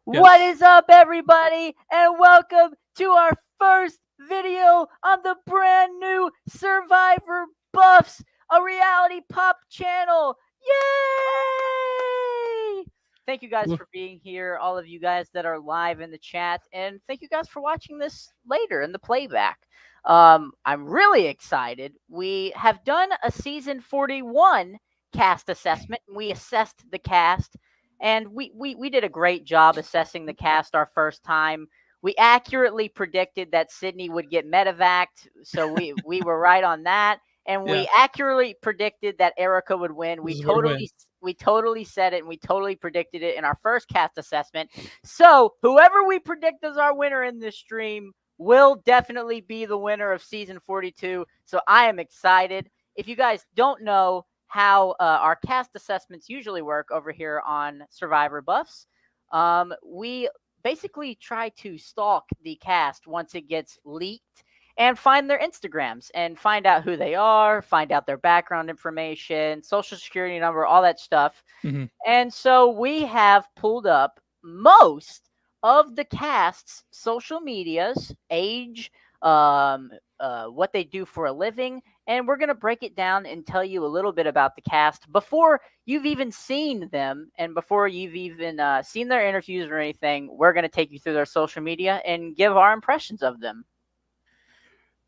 What Yes. is up, everybody, and welcome to our first video on the brand new Survivor Buffs, a reality pop channel. Yay! Thank you guys Well, for being here, all of you guys that are live in the chat, and thank you guys for watching this later in the playback. I'm really excited. We have done a season 41 cast assessment, and we assessed the cast and we did a great job assessing the cast our first time. We accurately predicted that Sydney would get medevaced, so we were right on that. And yeah, we accurately predicted that Erica would win. this is where to win. We totally said it, and we totally predicted it in our first cast assessment. So whoever we predict as our winner in this stream will definitely be the winner of season 42. So I am excited. If you guys don't know, how our cast assessments usually work over here on Survivor Buffs. We basically try to stalk the cast once it gets leaked and find their Instagrams and find out who they are, find out their background information, social security number, all that stuff. Hmm. And so we have pulled up most of the cast's social medias, age, what they do for a living, and we're going to break it down and tell you a little bit about the cast before you've even seen them and before you've even seen their interviews or anything. We're going to take you through their social media and give our impressions of them.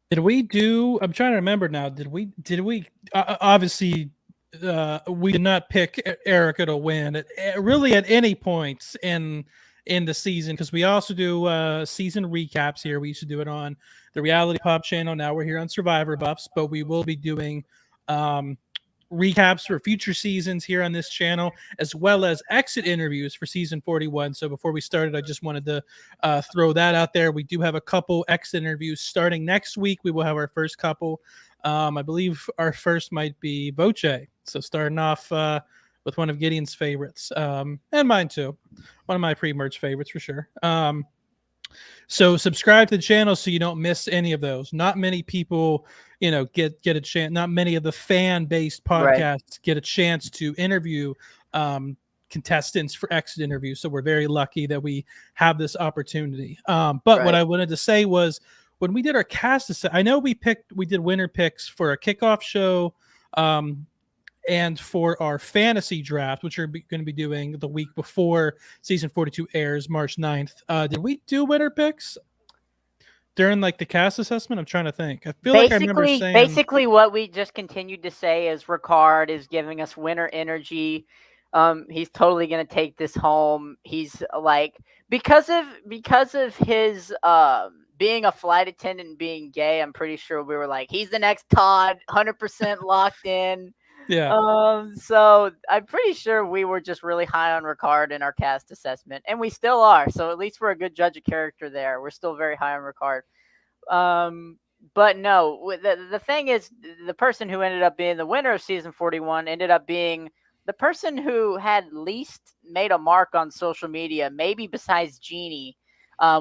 Did we do? I'm trying to remember now. Did we? Obviously, we did not pick Erica to win really at any point in the season because we also do season recaps here. We used to do it on the Reality Pop channel. Now we're here on Survivor Buffs, but we will be doing um, recaps for future seasons here on this channel, as well as exit interviews for season 41. So before we started, I just wanted to throw that out there. We do have a couple exit interviews starting next week. We will have our first couple. I believe our first might be Voce. So starting off with one of Gideon's favorites, and mine too. One of my pre-merch favorites for sure. So subscribe to the channel so you don't miss any of those. Not many people, get a chance. Not many of the fan-based Right. podcasts get a chance to interview contestants for exit interviews. So we're very lucky that we have this opportunity. But what Right. I wanted to say was when we did our cast, I know we did winner picks for a kickoff show. And for our fantasy draft, which we're going to be doing the week before season 42 airs, March 9th. Did we do winner picks during like the cast assessment? I'm trying to think. I feel like I remember saying, Basically, what we just continued to say is Ricard is giving us winter energy. He's totally gonna take this home. He's like because of his being a flight attendant and being gay. I'm pretty sure we were like he's the next Todd, 100% locked in. yeah, So I'm pretty sure we were just really high on Ricard in our cast assessment, and we still are. So at least we're a good judge of character there. We're still very high on Ricard. But no, the thing is, the person who ended up being the winner of season 41 ended up being the person who had least made a mark on social media, maybe besides Jeannie.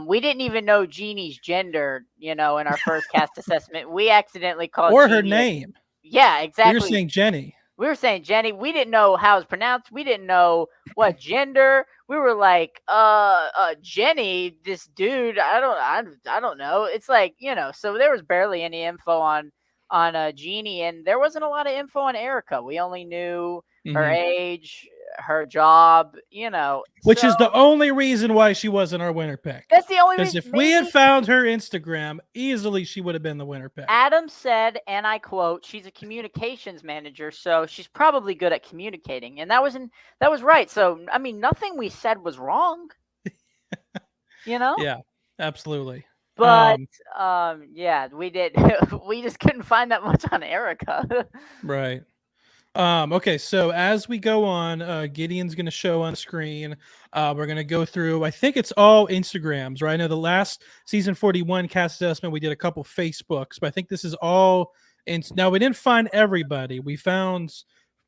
We didn't even know Jeannie's gender, in our first cast assessment. We accidentally called or her Jeannie. name. Yeah, We were exactly. saying Jenny. We were saying Jenny. We didn't know how it's pronounced. We didn't know what gender. We were like, Jenny, this dude. I don't know. It's like So there was barely any info on Jeannie, and there wasn't a lot of info on Erica. We only knew her Hmm. age, her job. Which So is the only reason why she wasn't our winner pick. that's the only Because reason. if we had Maybe found her Instagram, easily she would have been the winner pick. Adam said, and I quote, "She's a communications manager, so she's probably good at communicating." And that was right. So I mean, nothing we said was wrong, you know. Yeah, absolutely. But yeah, we did. We just couldn't find that much on Erica. Right. Okay, so as we go on, Gideon's going to show on the screen. We're going to go through, I think it's all Instagrams, right? I know the last season 41 cast assessment, we did a couple Facebooks, but I think this is all. Now, we didn't find everybody. We found,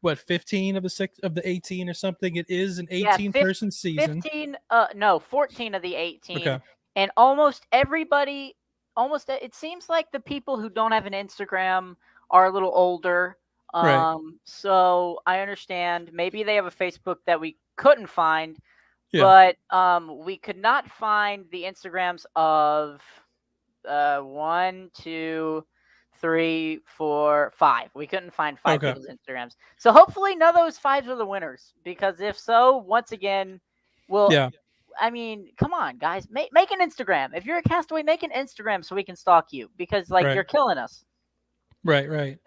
what, 15 of the 18 or something? It is an Yeah, 18-person season. 15. No, 14 of the 18, Okay. and almost everybody. It seems like the people who don't have an Instagram are a little older. Right. So I understand maybe they have a Facebook that we couldn't find, But we could not find the Instagrams of 1, 2, 3, 4, 5. We couldn't find 5 people's Instagrams. So hopefully none of those 5s are the winners. Because if so, once again, I mean, come on, guys. Make an Instagram. If you're a castaway, make an Instagram so we can stalk you. Because, you're killing us. Right.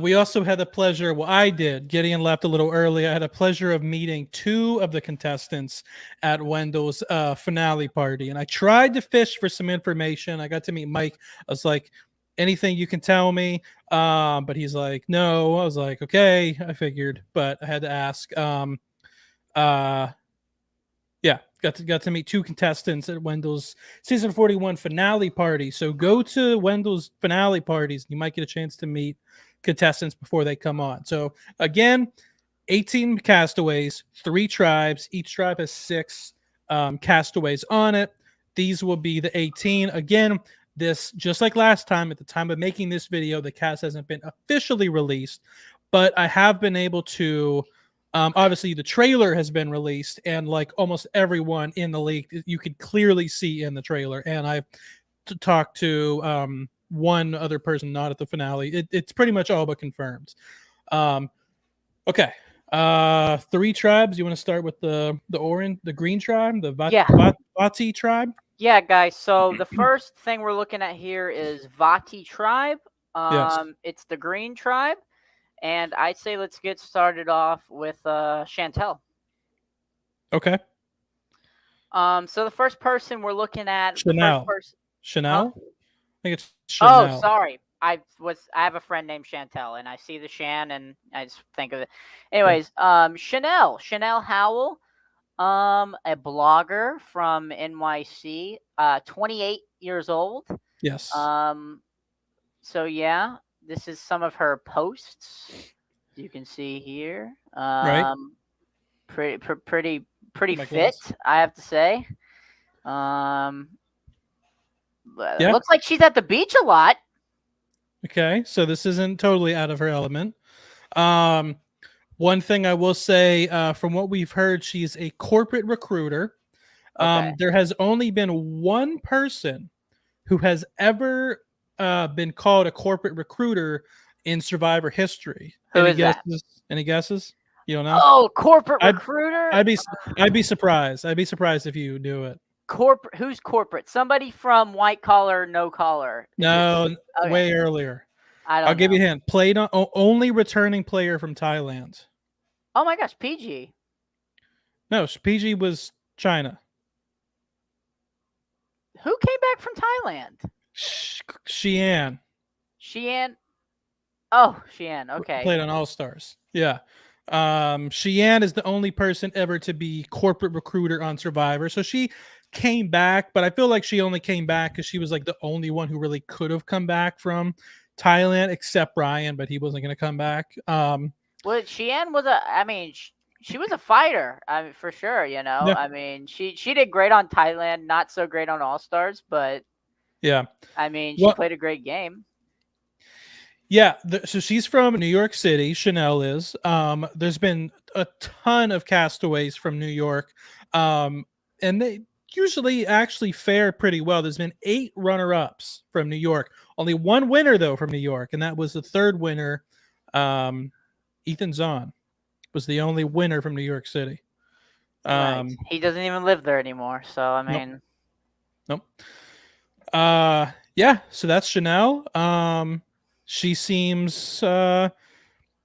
We also had the pleasure, I did, Gideon left a little early. I had a pleasure of meeting 2 of the contestants at Wendell's finale party. And I tried to fish for some information. I got to meet Mike. I was like, anything you can tell me? But he's like, no. I was like, okay, I figured. But I had to ask. Got to meet 2 contestants at Wendell's season 41 finale party. So go to Wendell's finale parties. You might get a chance to meet contestants before they come on. So again, 18 castaways, 3 tribes. Each tribe has 6 castaways on it. These will be the 18. Again, this, just like last time, at the time of making this video, the cast hasn't been officially released, but I have been able to obviously the trailer has been released, and like almost everyone in the league you could clearly see in the trailer. And I've talked to one other person not at the finale. It's pretty much all but confirmed. Okay. 3 tribes. You want to start with the green tribe, the Vati tribe? Yeah, guys. So the first thing we're looking at here is Vati tribe. It's the green tribe. And I'd say let's get started off with Chantel. Okay. So the first person we're looking at, Chanel. Chanel? Huh? I think it's Chanel. Oh, sorry. I have a friend named Chantel, and I see the Shan, and I just think of it. Anyways, Chanel Howell, a blogger from NYC, 28 years old. Yes. So yeah. This is some of her posts. You can see here. Right. Pretty fit, I have to say. Looks like she's at the beach a lot. Okay, so this isn't totally out of her element. One thing I will say, from what we've heard, she's a corporate recruiter. There has only been one person who has ever been called a corporate recruiter in Survivor history. Who is that? Any guesses? You don't know? Oh, corporate recruiter. I'd be surprised. I'd be surprised if you knew it. Who's corporate? Somebody from White Collar, No Collar. No, way earlier. I'll give you a hint. Played on only returning player from Thailand. Oh my gosh, PG. No, PG was China. Who came back from Thailand? Xian. Oh, Xian. Okay. Played on All Stars. Yeah. Xian is the only person ever to be corporate recruiter on Survivor. So she came back, but I feel like she only came back because she was like the only one who really could have come back from Thailand, except Brian, but he wasn't going to come back. Well, Xian was she was a fighter, for sure. You know, yeah. I mean, she did great on Thailand, not so great on All Stars, but yeah, I mean, she played a great game. Yeah, so she's from New York City. Chanel is. There's been a ton of castaways from New York, and they usually actually fare pretty well. There's been 8 runner-ups from New York. Only 1 winner though from New York, and that was the 3rd winner. Ethan Zahn was the only winner from New York City. Right. He doesn't even live there anymore, so I mean, nope. Yeah. So that's Chanel. She seems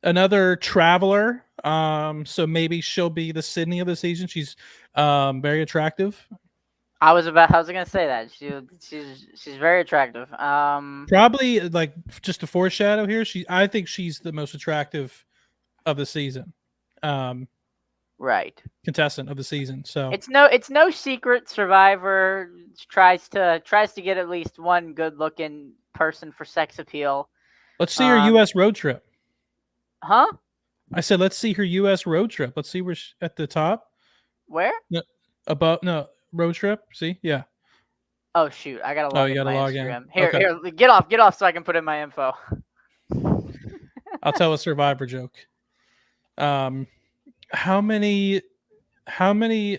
another traveler. So maybe she'll be the Sydney of the season. She's very attractive. I was gonna say that she's very attractive. Probably like just a foreshadow here. I think she's the most attractive of the season. Right. Contestant of the season. So it's no secret Survivor tries to get at least one good looking person for sex appeal. Let's see her U.S. road trip. Huh? I said, let's see her U.S. road trip. Let's see where at the top. Where? No, road trip. See? Yeah. Oh, shoot. I got to log in my Instagram. In. Here, get off so I can put in my info. I'll tell a Survivor joke. How many how many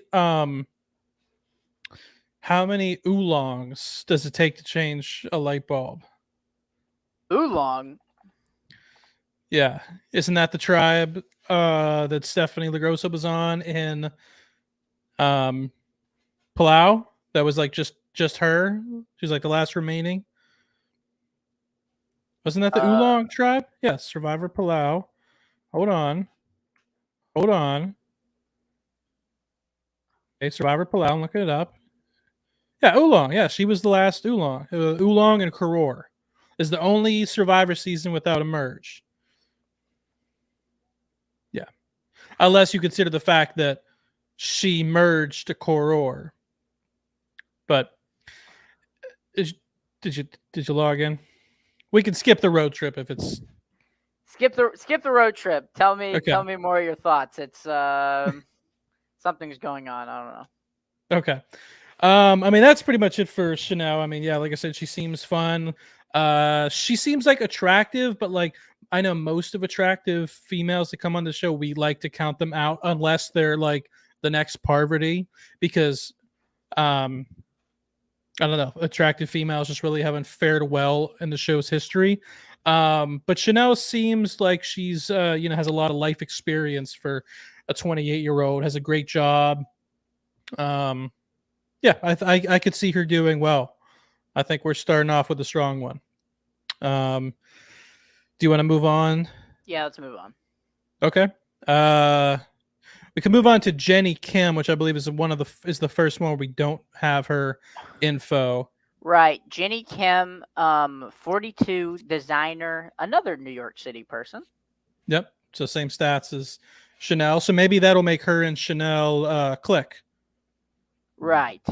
oolongs does it take to change a light bulb? Oolong. Yeah, isn't that the tribe that Stephanie LaGrossa was on in um Palau? That was like just her. She's like the last remaining. Wasn't that the Uh, Oolong tribe? Yes, Survivor Palau. Hold on. Hold on. Okay, Survivor Palau. I'm looking it up. Yeah, Oolong. Yeah, she was the last Oolong. Oolong and Karor is the only Survivor season without a merge. Yeah, unless you consider the fact that she merged to Karor. But is, did you log in? We can skip the road trip if it's skip the road trip. Tell me okay. more of your thoughts. It's something's going on. I don't know. Okay. I mean, that's pretty much it for Chanel. I mean, yeah, like I said, she seems fun. She seems like attractive, but like I know most of attractive females that come on the show, we like to count them out unless they're like the next Parvati, because I don't know, attractive females just really haven't fared well in the show's history. But Chanel seems like she's has a lot of life experience for a 28-year-old, has a great job. Yeah, I could see her doing well. I think we're starting off with a strong one. Do you want to move on? Yeah, let's move on. Okay. We can move on to Jenny Kim, which I believe is the first one where we don't have her info. Right, Jenny Kim, 42, designer, another New York City person. Yep. So same stats as Chanel. So maybe that'll make her and Chanel click. Right.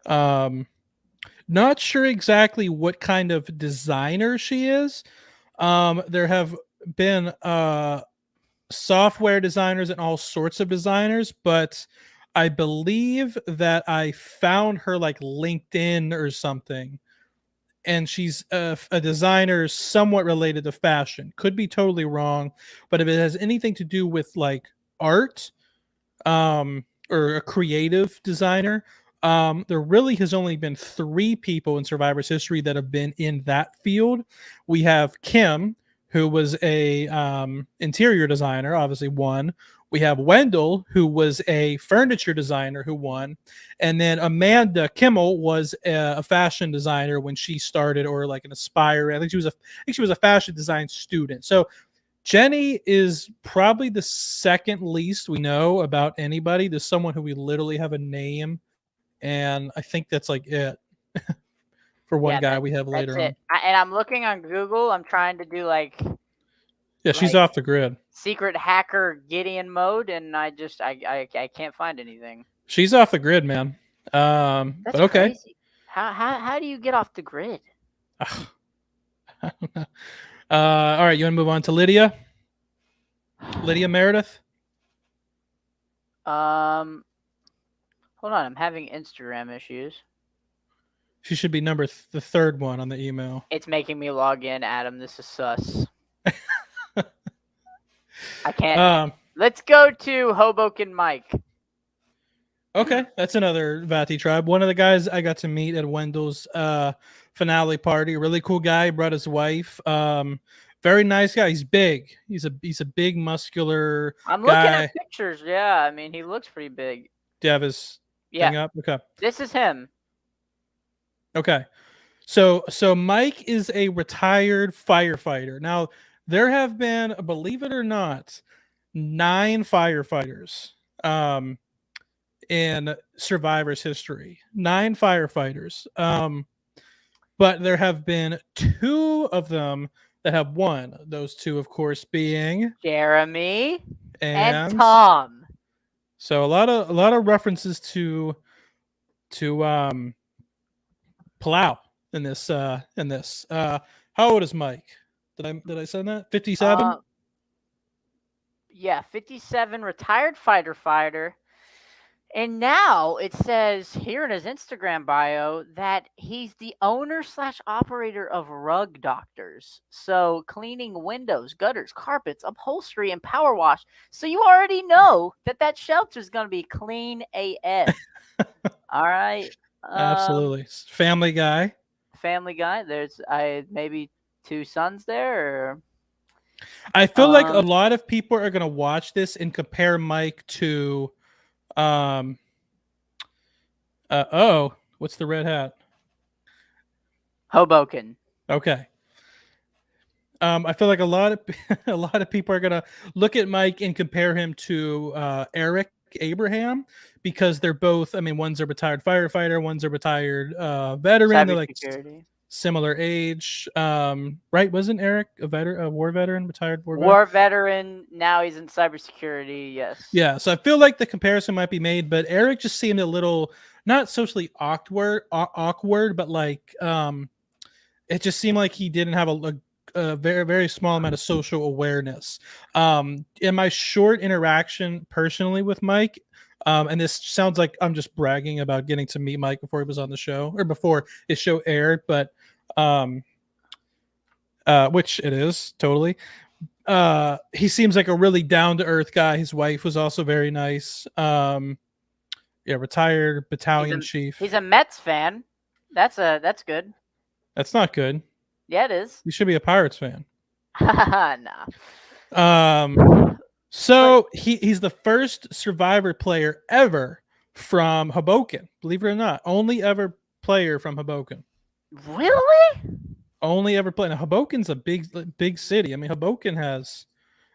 Not sure exactly what kind of designer she is. There have been software designers and all sorts of designers, but I believe that I found her like LinkedIn or something, and she's a designer somewhat related to fashion. Could be totally wrong, but if it has anything to do with like art, or a creative designer, there really has only been 3 people in Survivor's history that have been in that field. We have Kim, who was a interior designer, obviously won. We have Wendell, who was a furniture designer, who won, and then Amanda Kimmel was a fashion designer when she started, or like an aspiring. I think she was a fashion design student. So Jenny is probably the second least we know about anybody. There's someone who we literally have a name, and I think that's like it for one guy we have later on. And I'm looking on Google. I'm trying to do like she's off the grid. Secret hacker Gideon mode, and I can't find anything. She's off the grid, man. That's but okay. Crazy. How do you get off the grid? I don't know. All right, you want to move on to Lydia? Lydia Meredith? Hold on, I'm having Instagram issues. She should be the 3rd one on the email. It's making me log in, Adam. This is sus. I can't. Let's go to Hoboken Mike. Okay, that's another Vati tribe. One of the guys I got to meet at Wendell's finale party. Really cool guy. Brought his wife. Very nice guy. He's big. He's a big, muscular I'm guy. looking at pictures. Yeah, I mean, he looks pretty big. Do you have his thing up? Okay. This is him. Okay. So Mike is a retired firefighter. Now, there have been, believe it or not, 9 firefighters in Survivor's history. 9 firefighters. But there have been 2 of them that have won. Those 2, of course, being Jeremy and Tom. So a lot of references to Palau in this. How old is Mike? Did I send that? 57? Yeah, 57, retired fighter. And now it says here in his Instagram bio that he's the owner slash operator of Rug Doctors. So cleaning windows, gutters, carpets, upholstery, and power wash. So you already know that shelter is going to be clean AF. All right. Absolutely. Family Guy. Family Guy. There's maybe two sons there. Or, I feel like a lot of people are going to watch this and compare Mike to what's the red hat? Hoboken. Okay. I feel like a lot of people are gonna look at Mike and compare him to Eric Abraham because they're both. I mean, one's a retired firefighter, one's a retired veteran. They're like similar age, right? Wasn't Eric a war veteran, retired war veteran? Now he's in cybersecurity. Yes. Yeah. So I feel like the comparison might be made, but Eric just seemed a little not socially awkward, but like it just seemed like he didn't have a very, very small amount of social awareness. In my short interaction personally with Mike, and this sounds like I'm just bragging about getting to meet Mike before he was on the show or before his show aired, but which it is totally. He seems like a really down to earth guy. His wife was also very nice. Retired battalion chief. He's a Mets fan. That's good. That's not good. Yeah, it is. You should be a Pirates fan. Nah. So he's the first Survivor player ever from Hoboken. Believe it or not, only ever player from Hoboken. Really? Only ever played. Now, Hoboken's a big city. I mean, Hoboken has,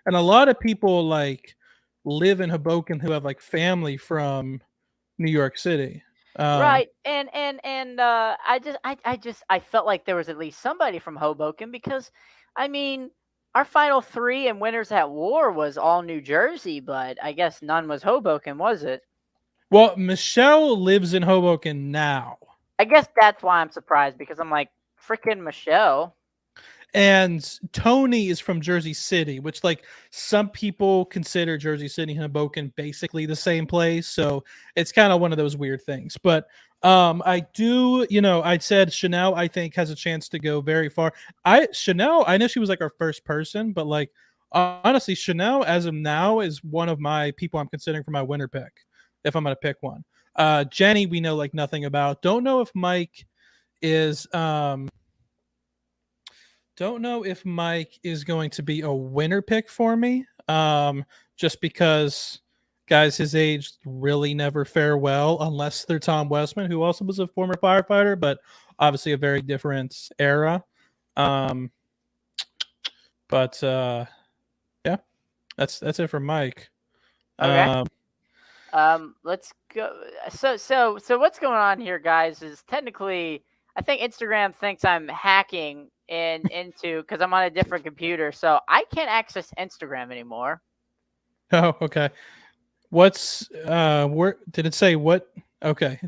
and a lot of people like live in Hoboken who have like family from New York City. Right, and I felt like there was at least somebody from Hoboken because, I mean, our final three and Winners at War was all New Jersey, but I guess none was Hoboken, was it? Well, Michelle lives in Hoboken now. I guess that's why I'm surprised because I'm like, freaking Michelle. And Tony is from Jersey City, which like some people consider Jersey City and Hoboken basically the same place. So it's kind of one of those weird things. But I do, I said Chanel, I think, has a chance to go very far. Chanel, I know she was like our first person, but like honestly, Chanel as of now is one of my people I'm considering for my winner pick, if I'm gonna pick one. Jenny, we know like nothing about. Don't know if Mike is going to be a winner pick for me. Just because guys his age really never fare well unless they're Tom Westman, who also was a former firefighter, but obviously a very different era. But yeah, that's it for Mike. Okay. Let's go. So what's going on here, guys, is technically I think Instagram thinks I'm hacking into because I'm on a different computer, so I can't access Instagram anymore. Oh, okay. What's where did it say what? Okay,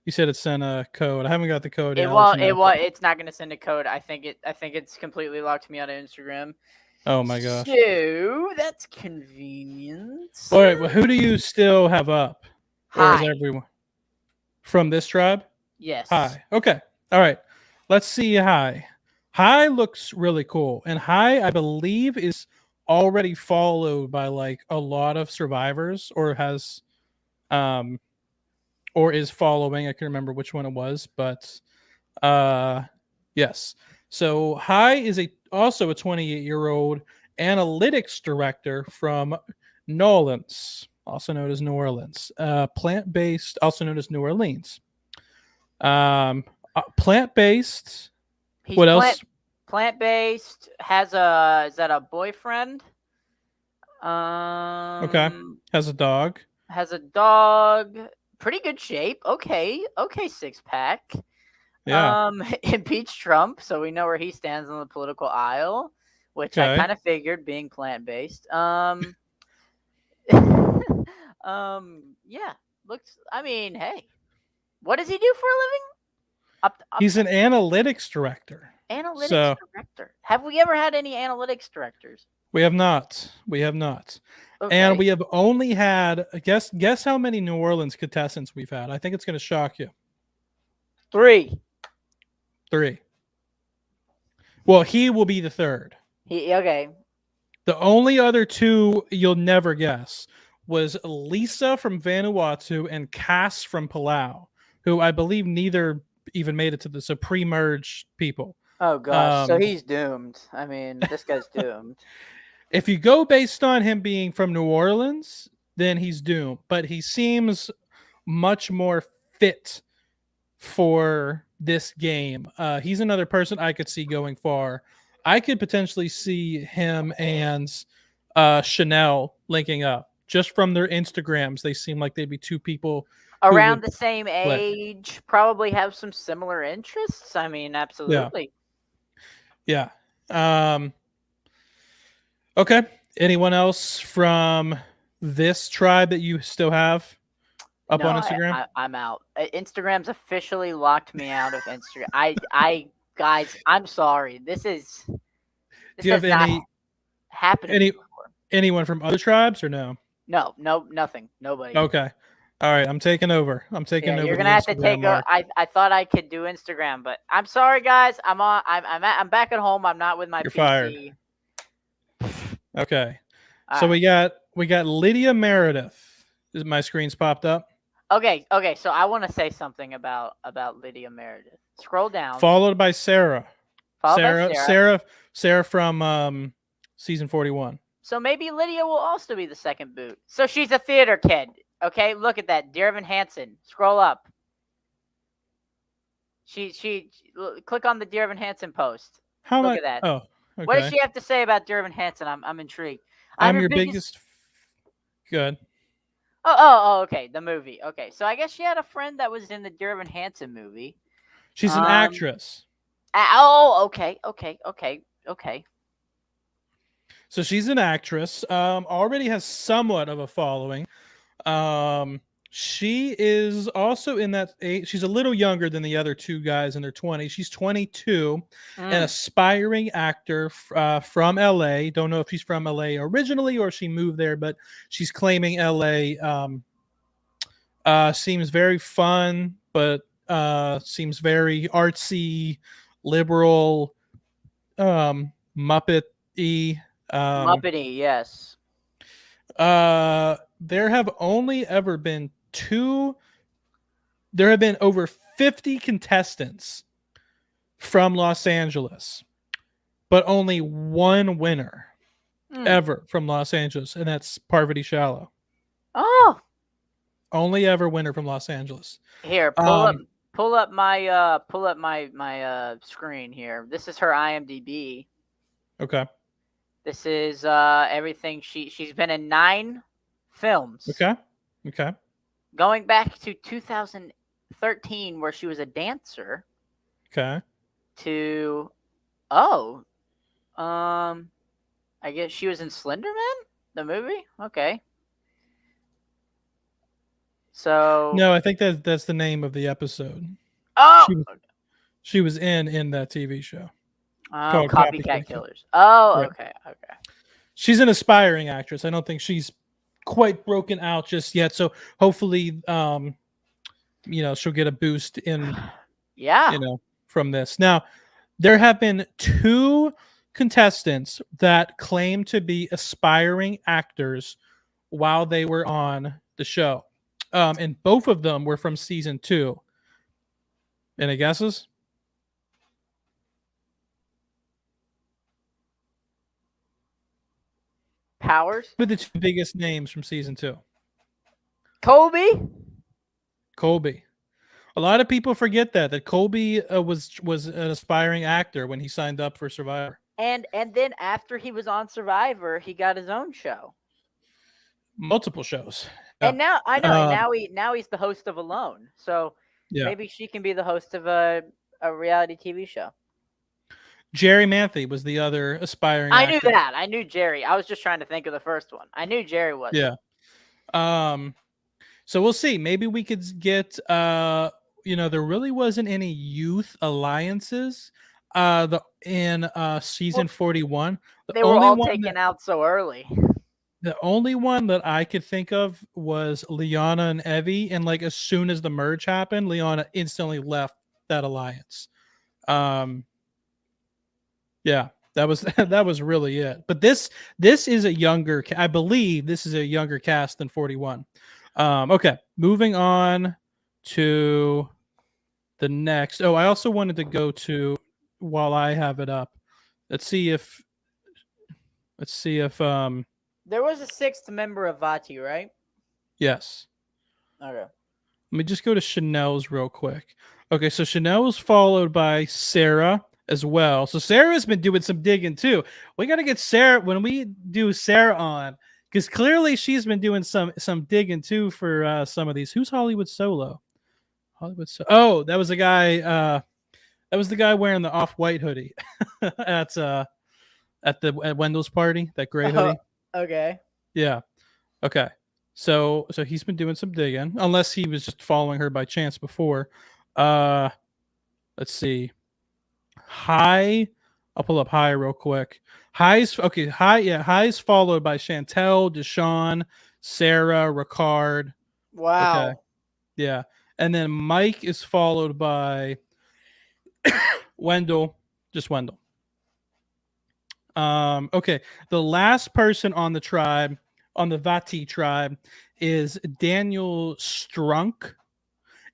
you said it sent a code. I haven't got the code. It's not going to send a code. I think it's completely locked me out of Instagram. Oh my gosh. So that's convenient. All right. Well, who do you still have up? Hi. Or is everyone from this tribe? Yes. Hi. Okay. All right. Let's see. Hi. Hi looks really cool, and Hi, I believe, is already followed by like a lot of survivors, or has, or is following. I can't remember which one it was, but, yes. So Hi is also a 28-year-old analytics director from New Orleans, also known as New Orleans. Plant-based, also known as New Orleans. Plant-based. What else? Plant-based. Is that a boyfriend? Okay. Has a dog. Has a dog. Pretty good shape. Okay, six-pack. Yeah. Impeach Trump, so we know where he stands on the political aisle, which I kind of figured, being plant-based. Yeah. Looks. I mean, hey, what does he do for a living? He's an analytics director. Director. Have we ever had any analytics directors? We have not. We have not. Okay. And we have only had guess how many New Orleans contestants we've had. I think it's going to shock you. 3. 3. Well, he will be the third. Okay. The only other 2 you'll never guess was Lisa from Vanuatu and Cass from Palau, who I believe neither even made it to the pre-merge people. Oh gosh, so he's doomed. I mean, this guy's doomed. If you go based on him being from New Orleans, then he's doomed. But he seems much more fit for this game. He's another person I could see going far. I could potentially see him and Chanel linking up. Just from their Instagrams, they seem like they'd be 2 people around the same age, probably have some similar interests. I mean, absolutely. Yeah. Okay. Anyone else from this tribe that you still have up on Instagram? I'm out. Instagram's officially locked me out of Instagram. Guys, I'm sorry. This do you have any happening? Anyone from other tribes or no? No, nothing. Nobody. Okay. All right, I'm taking over. Over. You're gonna have to take over. I thought I could do Instagram, but I'm sorry, guys. I'm back at home. I'm not with my You're PC. Fired. Okay. So we got Lydia Meredith. My screen's popped up. Okay. So I want to say something about Lydia Meredith. Scroll down. Followed by Sarah. Sarah from season 41. So maybe Lydia will also be the second boot. So she's a theater kid. Okay, look at that. Dear Evan Hansen. Scroll up. She click on the Dear Evan Hansen post. Look at that. Oh, okay. What does she have to say about Dear Evan Hansen? I'm intrigued. I'm your biggest. Good. Oh, okay. The movie. Okay, so I guess she had a friend that was in the Dear Evan Hansen movie. She's an actress. Okay. So she's an actress. Already has somewhat of a following. She is also in that age. She's a little younger than the other 2 guys in their 20s. She's 22, an aspiring actor from LA. Don't know if she's from LA originally or she moved there, but she's claiming LA. Seems very fun, but seems very artsy, liberal, Muppet-y. Muppety, yes. There have only ever been 2. There have been over 50 contestants from Los Angeles, but only 1 winner ever from Los Angeles, and that's Parvati Shallow. Oh, only ever winner from Los Angeles. Here, pull up my screen here. This is her IMDb. Okay. This is everything she's been in 9 films. Okay. Going back to 2013, where she was a dancer. Okay. To I guess she was in Slenderman, the movie. Okay. So no, I think that's the name of the episode. Oh, she was in that TV show. Called Copycat Killers. Oh, right. Okay. She's an aspiring actress. I don't think she's quite broken out just yet. So hopefully, she'll get a boost in, from this. Now, there have been 2 contestants that claim to be aspiring actors while they were on the show. And both of them were from season 2. Any guesses? Powers? Who are the 2 biggest names from season 2? Colby. A lot of people forget that Colby was an aspiring actor when he signed up for Survivor. And then after he was on Survivor, he got his own show. Multiple shows. And now I know now he's the host of Alone. So maybe she can be the host of a reality TV show. Jerry Manthe was the other aspiring actor. I knew that. I knew Jerry. I was just trying to think of the first one. I knew Jerry was. Yeah. So we'll see. Maybe we could get there really wasn't any youth alliances. Season 41, They were all taken out so early. the only one that I could think of was Liana and Evie, and like as soon as the merge happened, Liana instantly left that alliance. Yeah, that was that was really it. But this is a younger, I believe this is a younger cast than 41. Okay, moving on to the next. Oh, I also wanted to go to, while I have it up. Let's see if There was a sixth member of Vati, right? yes. Okay. Let me just go to Chanel's real quick. Okay, so Chanel was followed by Sarah as well. So Sarah's been doing some digging too. We got to get Sarah when we do Sarah on, because clearly she's been doing some digging too for some of these. Who's Hollywood Solo? Oh, that was the guy. That was the guy wearing the off-white hoodie at Wendell's party. That gray hoodie. Okay. Yeah. Okay. So he's been doing some digging, unless he was just following her by chance before. Let's see. High. I'll pull up High real quick. High's okay. High's followed by Chantel, Deshawn, Sarah, Ricard. Wow. Okay. Yeah. And then Mike is followed by Wendell, just Wendell. Okay. The last person on the tribe, on the Vati tribe, is Daniel Strunk.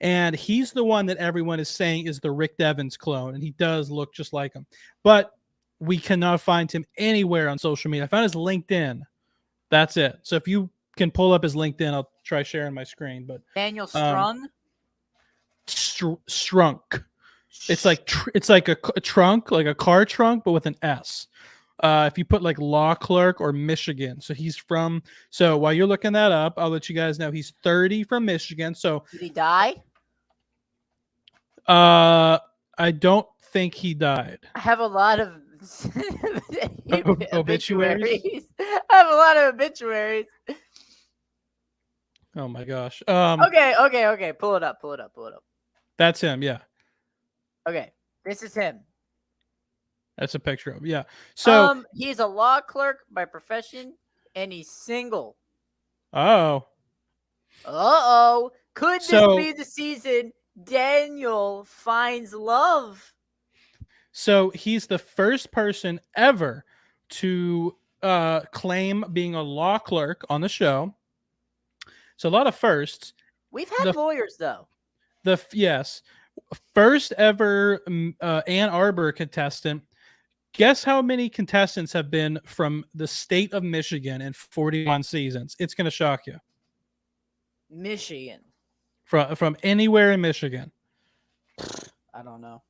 And he's the one that everyone is saying is the Rick Devens clone. And he does look just like him. But we cannot find him anywhere on social media. I found his LinkedIn. That's it. So if you can pull up his LinkedIn, I'll try sharing my screen. But Daniel Strung? Strunk. It's like a trunk, like a car trunk, but with an S. If you put like law clerk or Michigan. So he's from, so while you're looking that up, I'll let you guys know he's 30 from Michigan. So did he die? I don't think he died. I have a lot of obituaries. I have a lot of obituaries. Oh my gosh. Okay. Pull it up. That's him, yeah. Okay. This is him. That's a picture of him, yeah. So he's a law clerk by profession and he's single. Oh. Could this be the season Daniel finds love? So he's the first person ever to claim being a law clerk on the show. So a lot of firsts. We've had lawyers though. Yes. First ever Ann Arbor contestant. Guess how many contestants have been from the state of Michigan in 41 seasons? It's going to shock you. Michigan. From anywhere in Michigan. I don't know.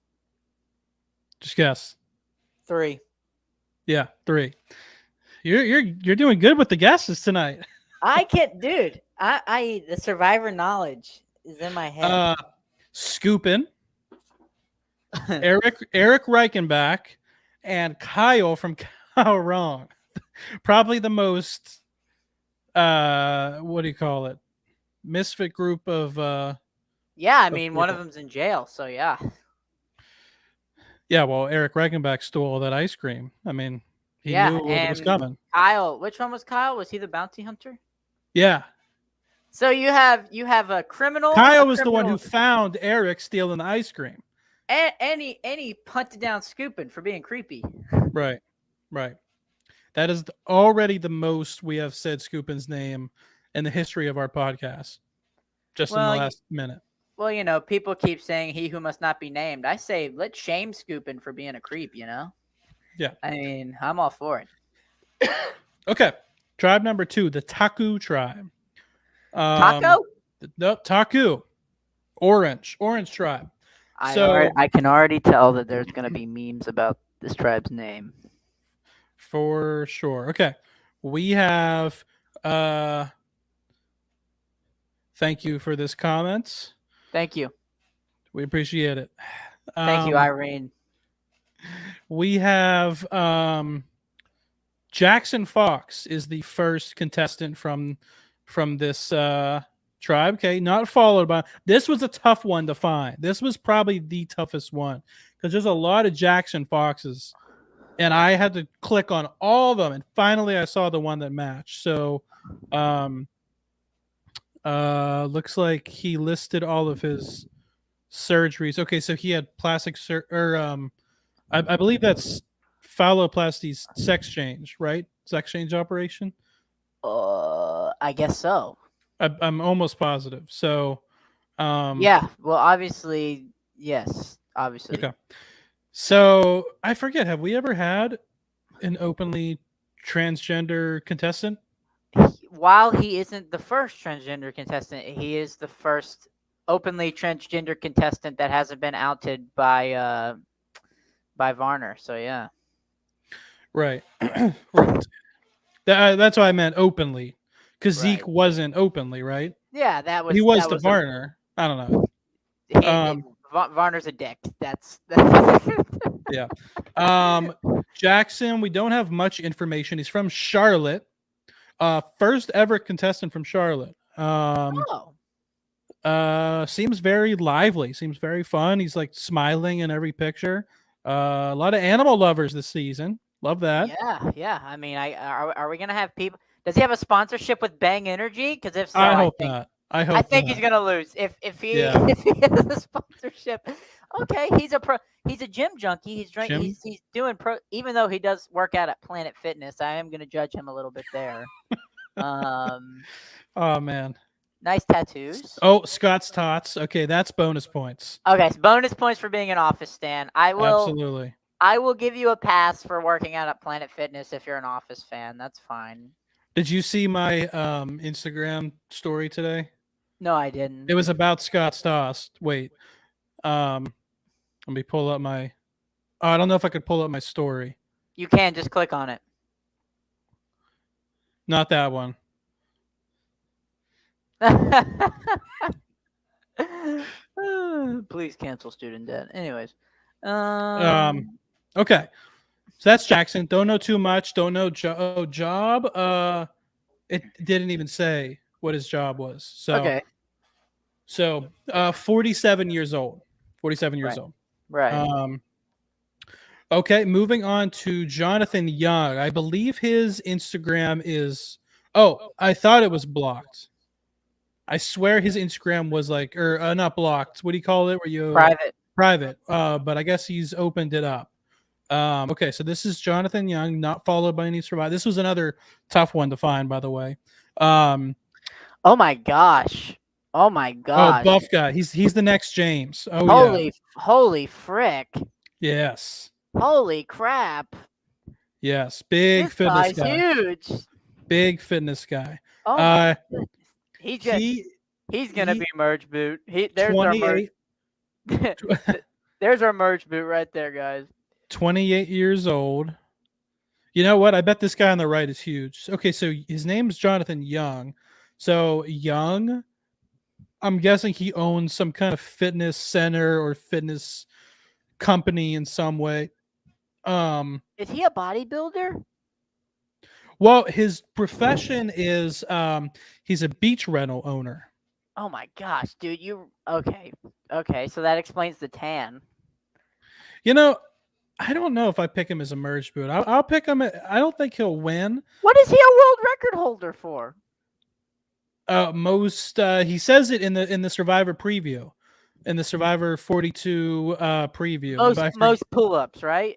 Just guess. 3. Yeah, 3. You're doing good with the guesses tonight. I can't, dude. I the survivor knowledge is in my head. Scoopin, Eric Reichenbach, and Kyle from Kyle Wrong. Probably the most what do you call it? Misfit group of yeah, I mean one of them's in jail, so yeah. Yeah, well, Eric Reichenbach stole all that ice cream. I mean, he knew it was coming. Kyle, which one was Kyle? Was he the bounty hunter? Yeah. So you have a criminal. Kyle was the one who found Eric stealing the ice cream. And he punted down Scoopin for being creepy. Right. That is already the most we have said Scoopin's name in the history of our podcast. Just in the last minute. Well, you know, people keep saying he who must not be named. I say let's shame Scoopin for being a creep, you know? Yeah. I mean, I'm all for it. Okay. Tribe number 2, the Taku tribe. Taco? No, Taku. Orange tribe. I can already tell that there's going to be memes about this tribe's name. For sure. Okay. We have thank you for this comment. Thank you. We appreciate it. Thank you, Irene. We have Jackson Fox is the first contestant from this Tribe, okay, not followed by. This was a tough one to find. This was probably the toughest one because there's a lot of Jackson Foxes, and I had to click on all of them, and finally I saw the one that matched. So, looks like he listed all of his surgeries. Okay, so he had plastic I believe that's phalloplasty sex change, right? Sex change operation. I guess so. I'm almost positive. So, yeah. Well, obviously, yes. Obviously. Okay. So I forget. Have we ever had an openly transgender contestant? While he isn't the first transgender contestant, he is the first openly transgender contestant that hasn't been outed by Varner. So yeah. Right. Right. That's why I meant openly, because Right. Zeke wasn't openly, right? Yeah, that was. He was that to was Varner. I don't know. Varner's a dick. That's Yeah. Jackson, we don't have much information. He's from Charlotte. First ever contestant from Charlotte. oh. Seems very lively. Seems very fun. He's like smiling in every picture. A lot of animal lovers this season. Love that. Yeah. I mean, are we gonna have people? Does he have a sponsorship with Bang Energy? Because if so, I hope not. I think not. he's gonna lose if he Yeah. if he has a sponsorship. Okay, he's a gym junkie. He's doing pro. Even though he does work out at Planet Fitness, I am gonna judge him a little bit there. Oh man. Nice tattoos. Oh, Scott's Tots. Okay, that's bonus points. Okay, so bonus points for being an Office stan. Absolutely. I will give you a pass for working out at Planet Fitness if you're an Office fan. That's fine. Did you see my Instagram story today? No, I didn't. It was about Scott's Tots. Wait. Let me pull up my I don't know if I could pull up my story. You can just click on it. Not that one. Please cancel student debt. Anyways. Okay. So that's Jackson. Don't know too much. Don't know job. It didn't even say what his job was. So okay. So 47 years old. 47 years old. Right. Okay, moving on to Jonathan Young. I believe his Instagram is I thought it was blocked. I swear his Instagram was like not blocked. What do you call it? Where you private. But I guess he's opened it up. Okay, so this is Jonathan Young, not followed by any survivor. This was another tough one to find, by the way. Oh my gosh. Oh my gosh. Oh, buff guy. He's the next James. Oh holy frick. Yes. Holy crap. Yes. Big fitness guy. Huge. Big fitness guy. Oh he's gonna be merge boot. There's our merge. There's our merge boot right there, guys. 28 years old. You know what? I bet this guy on the right is huge. Okay, so his name is Jonathan Young. So Young, I'm guessing he owns some kind of fitness center or fitness company in some way. Is he a bodybuilder? Well, his profession is he's a beach rental owner. Oh my gosh, dude, okay, so that explains the tan. You know, I don't know if I pick him as a merge boot. I'll pick him. I don't think he'll win. What is he a world record holder for? He says it in the Survivor preview, in the Survivor 42 preview. Most pull-ups, right?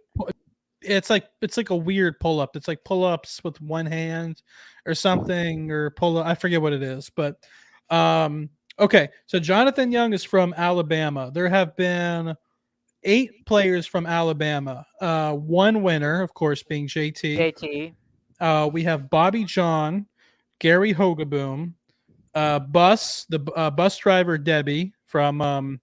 It's like a weird pull-up. It's like pull-ups with one hand or something, or pull-up. I forget what it is, but okay. So Jonathan Young is from Alabama. There have been 8 players from Alabama. One winner, of course, being JT. We have Bobby John, Gary Hogaboom, bus driver Debbie from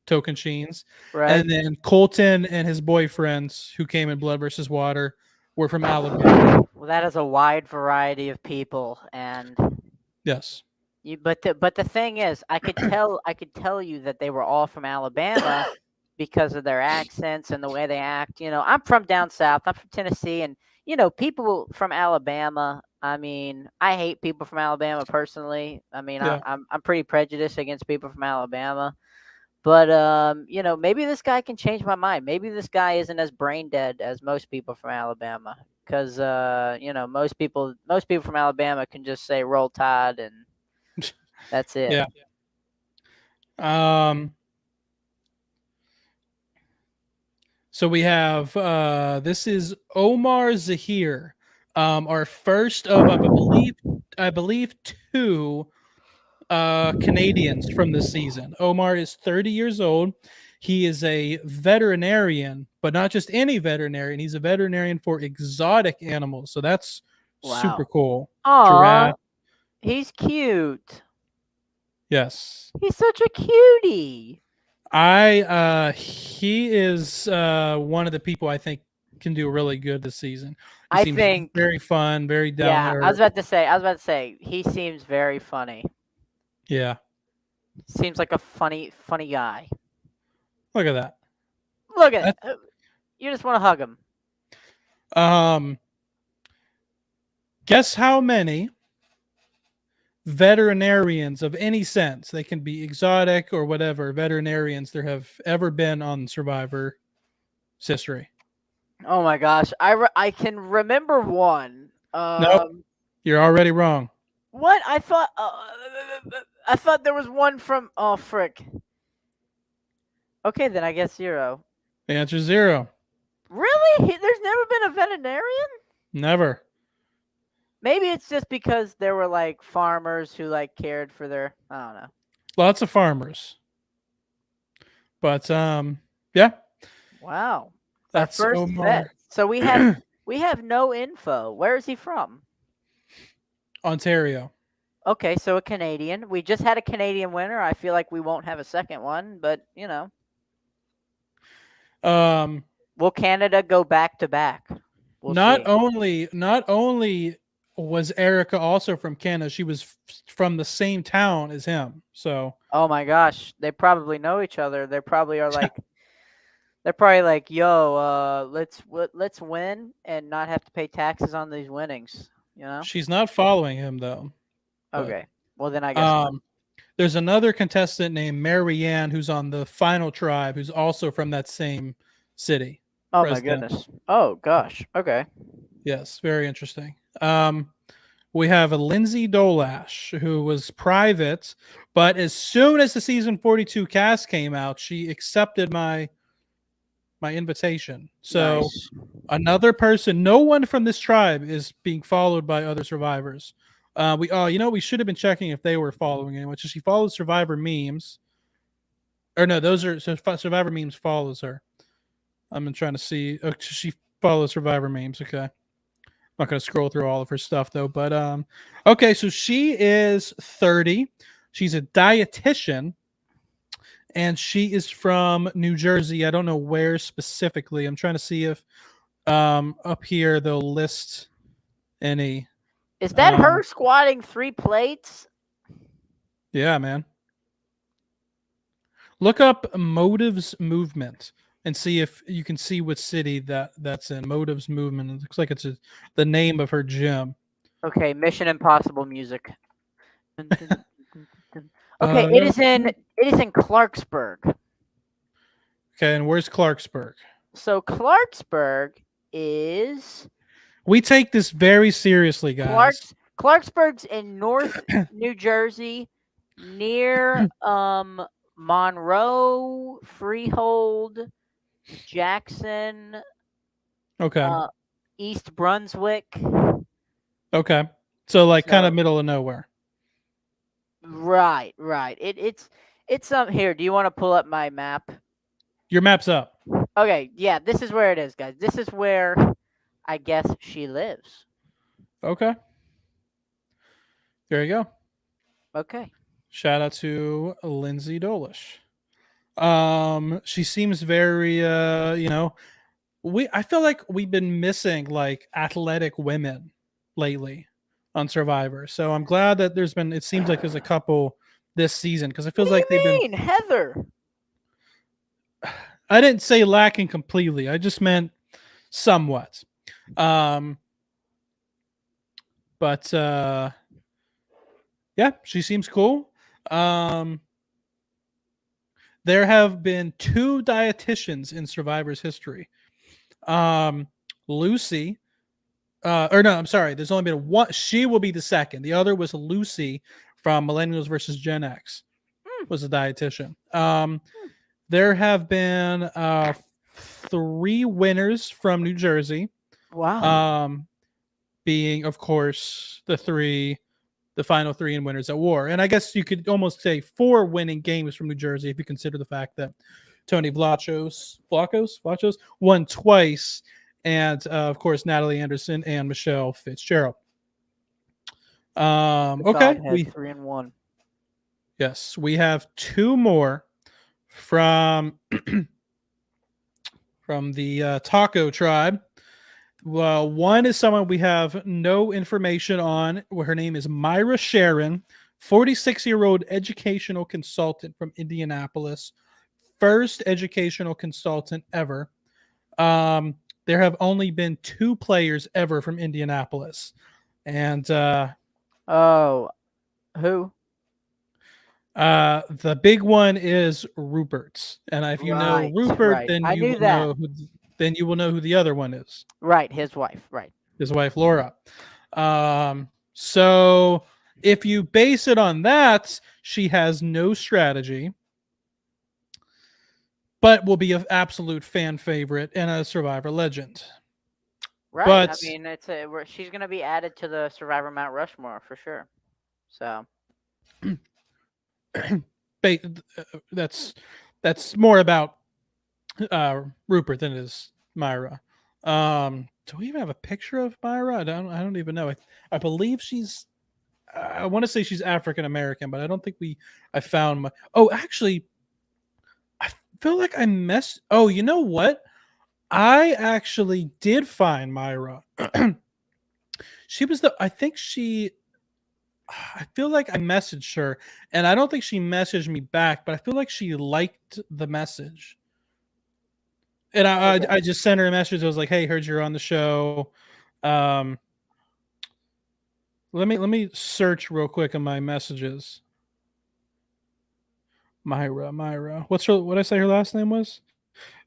Token Sheens, right. And then Colton and his boyfriends who came in Blood versus Water were from Alabama. Well, that is a wide variety of people, and yes. But the thing is, I could tell you that they were all from Alabama because of their accents and the way they act. You know, I'm from down south. I'm from Tennessee, and you know, people from Alabama I mean, I hate people from Alabama personally. I mean, Yeah. I'm pretty prejudiced against people from Alabama. But maybe this guy can change my mind. Maybe this guy isn't as brain dead as most people from Alabama. Because most people from Alabama can just say "Roll Tide" and that's it. Yeah. So we have this is Omar Zahir, our first of I believe two Canadians from this season. Omar is 30 years old. He is a veterinarian, but not just any veterinarian. He's a veterinarian for exotic animals. So that's super Wow. cool. Aw, Giraffe. he's cute. Yes. He's such a cutie. He is one of the people I think can do really good this season. He I seems think, very fun, very down yeah, to I was earth. about to say, he seems very funny. Yeah. Seems like a funny, funny guy. Look at that. Look at That- it. You just want to hug him. Um guess how many veterinarians of any sense, they can be exotic or whatever, veterinarians there have ever been on Survivor's history. Oh my gosh, I can remember one. Nope, you're already wrong. What I thought there was one from. Oh frick. Okay, then I guess zero. The answer is zero. Really? There's never been a veterinarian? Never. Maybe it's just because there were like farmers who like cared for their. I don't know. Lots of farmers. But yeah, Wow. Our that's first Omar. vet. So we have no info. Where is he from? Ontario. Okay, so a Canadian. We just had a Canadian winner. I feel like we won't have a second one, but Um will Canada go back to back? We'll not see. only was Erica also from Canada, she was from the same town as him. So Oh my gosh, they probably know each other. They probably are like they're probably like, "Yo, let's win and not have to pay taxes on these winnings." she's not following him though. But Okay. Well, then I guess not. there's another contestant named Marianne who's on the final tribe who's also from that same city. Oh my Fresno. goodness. Oh gosh. Okay. Yes, very interesting. We have a Lindsay Dolash who was private, but as soon as the season 42 cast came out, she accepted my invitation. So Nice. another person, no one from this tribe is being followed by other survivors. We should have been checking if they were following anyone. So she follows Survivor memes, or no, those are Survivor memes follows her. I'm trying to see. Oh, she follows Survivor memes. Okay, I'm not gonna scroll through all of her stuff though. But okay, so she is 30. She's a dietitian, and she is from New Jersey. I don't know where specifically. I'm trying to see if up here they'll list any. Is that her squatting 3 plates? Yeah, man. Look up Motives Movement and see if you can see what city that's in. Motives Movement. It looks like it's the name of her gym. Okay, Mission Impossible music. Okay, it is in Clarksburg. Okay, and where's Clarksburg? So Clarksburg is We take this very seriously, guys. Clarksburg's in North New Jersey, near Monroe, Freehold, Jackson, Okay. East Brunswick. Okay. So like kind So- of middle of nowhere. Right. It's here. Do you want to pull up my map? Your map's up. Okay, yeah, this is where it is, guys. This is where I guess she lives. Okay. There you go. Okay. Shout out to Lindsay Dolish. She seems very I feel like we've been missing like athletic women lately on Survivor. So I'm glad that it seems like there's a couple this season because it feels like they've been Heather? I didn't say lacking completely. I just meant somewhat. But yeah, she seems cool. There have been 2 dietitians in Survivor's history. Lucy, or no, I'm sorry. There's only been one. She will be the second. The other was Lucy from Millennials versus Gen X. Was a dietitian. There have been 3 winners from New Jersey. Wow. Being, of course, the final 3 in Winners at War. And I guess you could almost say 4 winning games from New Jersey if you consider the fact that Tony Vlachos won twice, and of course Natalie Anderson and Michelle Fitzgerald. Okay, we 3-1. Yes, we have 2 more from from the Taco tribe. Well, one is someone we have no information on. Her name is Myra Sharon, 46-year-old educational consultant from Indianapolis. First educational consultant ever. There have only been 2 players ever from Indianapolis. And who? The big one is Rupert's. And if you know Rupert, then you will know who the other one is. Right, his wife. Right. His wife, Laura. So if you base it on that, she has no strategy, but will be an absolute fan favorite and a Survivor legend. Right. But, I mean, she's going to be added to the Survivor Mount Rushmore for sure. So that's more about Rupert than it is Myra. Do we even have a picture of Myra? I don't even know. I believe she's. I want to say she's African American, but I don't think I found my. Oh, actually, I feel like I messed. Oh, you know what? I actually did find Myra. She was I feel like I messaged her, and I don't think she messaged me back, but I feel like she liked the message. And I just sent her a message. I was like, "Hey, heard you're on the show." Let me search real quick on my messages. Myra. What did I say her last name was?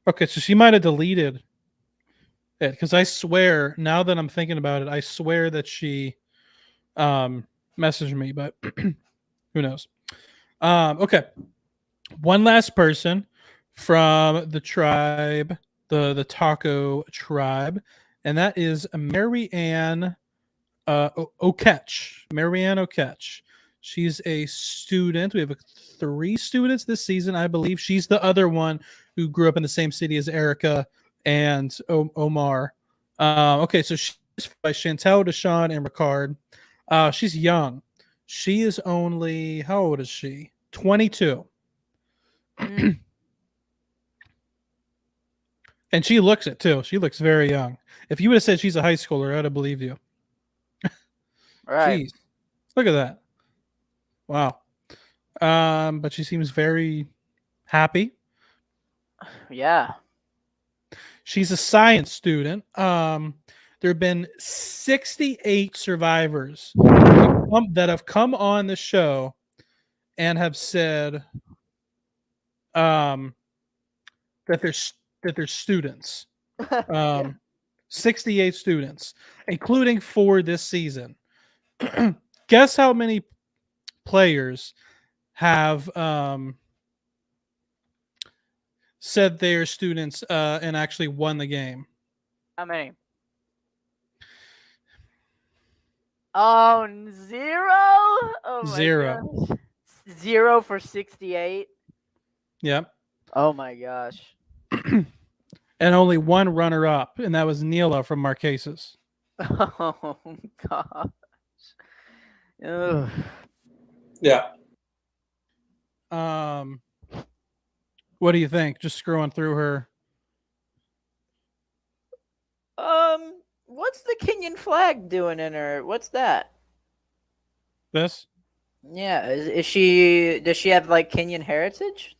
Okay, so she might have deleted it, because I swear, now that I'm thinking about it, I swear that she messaged me, but who knows? Okay. One last person from the tribe, the Taco tribe, and that is Marianne Oketch. Marianne Oketch. She's a student. We have 3 students this season, I believe. She's the other one who grew up in the same city as Erica and Omar. Okay, so she's by Chantel, Deshawn, and Ricard. She's young. She is only, how old is she? 22. And she looks it too. She looks very young. If you would have said she's a high schooler, I'd have believed you. Right. Jeez. Look at that. Wow. But she seems very happy. Yeah. She's a science student. There have been 68 survivors that have come on the show and have said that they're students. 68 students, including 4 this season. Guess how many players have said they're students and actually won the game? How many? Oh, 0? Oh, 0. Gosh. 0 for 68. Yep. Oh my gosh. And only 1 runner-up, and that was Nila from Marquesis. Oh gosh. Ugh. Yeah. What do you think? Just scrolling through her. What's the Kenyan flag doing in her? What's that? This? Yeah, is she? Does she have like Kenyan heritage?